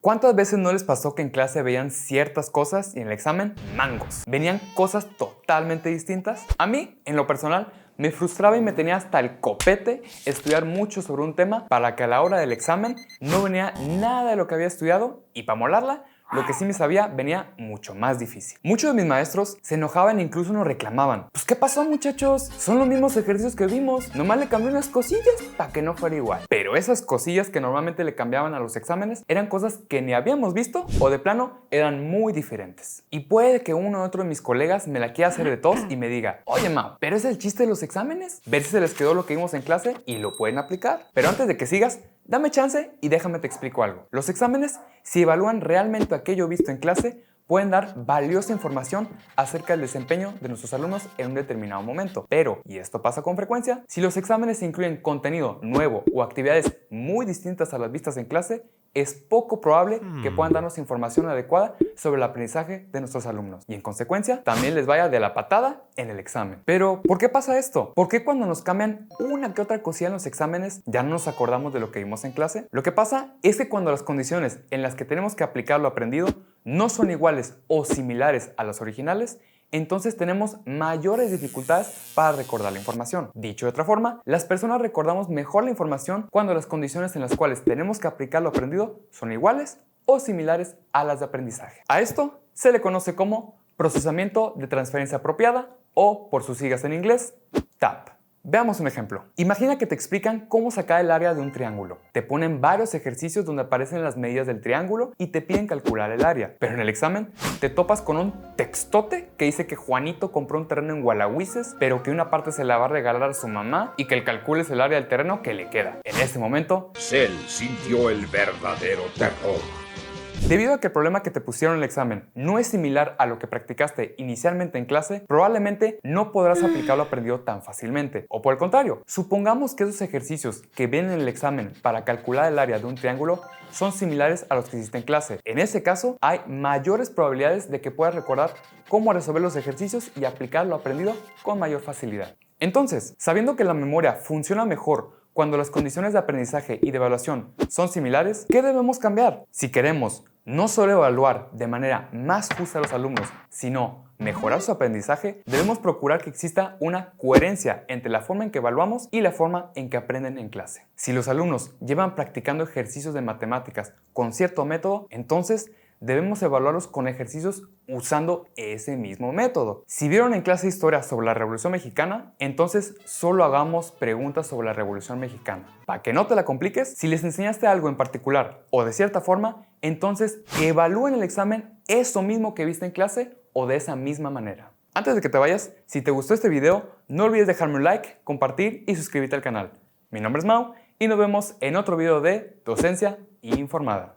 ¿Cuántas veces no les pasó que en clase veían ciertas cosas y en el examen, mangos? Venían cosas totalmente distintas. A mí, en lo personal, me frustraba y me tenía hasta el copete estudiar mucho sobre un tema para que a la hora del examen no venía nada de lo que había estudiado y para molarla, lo que sí me sabía venía mucho más difícil. Muchos de mis maestros se enojaban e incluso nos reclamaban. Pues ¿qué pasó, muchachos? Son los mismos ejercicios que vimos. Nomás le cambié unas cosillas para que no fuera igual. Pero esas cosillas que normalmente le cambiaban a los exámenes eran cosas que ni habíamos visto o de plano eran muy diferentes. Y puede que uno u otro de mis colegas me la quiera hacer de tos y me diga: oye, Mau, ¿pero es el chiste de los exámenes? Ver si se les quedó lo que vimos en clase y lo pueden aplicar. Pero antes de que sigas, dame chance y déjame te explico algo. Los exámenes, si evalúan realmente aquello visto en clase, pueden dar valiosa información acerca del desempeño de nuestros alumnos en un determinado momento. Pero, y esto pasa con frecuencia, si los exámenes incluyen contenido nuevo o actividades muy distintas a las vistas en clase, es poco probable que puedan darnos información adecuada sobre el aprendizaje de nuestros alumnos y en consecuencia también les vaya de la patada en el examen. Pero, ¿por qué pasa esto? ¿Por qué cuando nos cambian una que otra cosilla en los exámenes ya no nos acordamos de lo que vimos en clase? Lo que pasa es que cuando las condiciones en las que tenemos que aplicar lo aprendido no son iguales o similares a las originales, entonces tenemos mayores dificultades para recordar la información. Dicho de otra forma, las personas recordamos mejor la información cuando las condiciones en las cuales tenemos que aplicar lo aprendido son iguales o similares a las de aprendizaje. A esto se le conoce como procesamiento de transferencia apropiada o, por sus siglas en inglés, TAP. Veamos un ejemplo. Imagina que te explican cómo sacar el área de un triángulo. Te ponen varios ejercicios donde aparecen las medidas del triángulo y te piden calcular el área. Pero en el examen te topas con un textote que dice que Juanito compró un terreno en Gualahuises, pero que una parte se la va a regalar a su mamá y que el calcules el área del terreno que le queda. En ese momento, Cell sintió el verdadero terror. debido a que el problema que te pusieron en el examen no es similar a lo que practicaste inicialmente en clase, probablemente no podrás aplicar lo aprendido tan fácilmente. O por el contrario, supongamos que esos ejercicios que vienen en el examen para calcular el área de un triángulo son similares a los que hiciste en clase. En ese caso, hay mayores probabilidades de que puedas recordar cómo resolver los ejercicios y aplicar lo aprendido con mayor facilidad. Entonces, sabiendo que la memoria funciona mejor cuando las condiciones de aprendizaje y de evaluación son similares, ¿qué debemos cambiar? Si queremos no solo evaluar de manera más justa a los alumnos, sino mejorar su aprendizaje, debemos procurar que exista una coherencia entre la forma en que evaluamos y la forma en que aprenden en clase. Si los alumnos llevan practicando ejercicios de matemáticas con cierto método, entonces debemos evaluarlos con ejercicios usando ese mismo método. Si vieron en clase de historia sobre la Revolución Mexicana, entonces solo hagamos preguntas sobre la Revolución Mexicana. Para que no te la compliques, si les enseñaste algo en particular o de cierta forma, entonces evalúen el examen eso mismo que viste en clase o de esa misma manera. Antes de que te vayas, si te gustó este video, no olvides dejarme un like, compartir y suscribirte al canal. Mi nombre es Mau y nos vemos en otro video de Docencia Informada.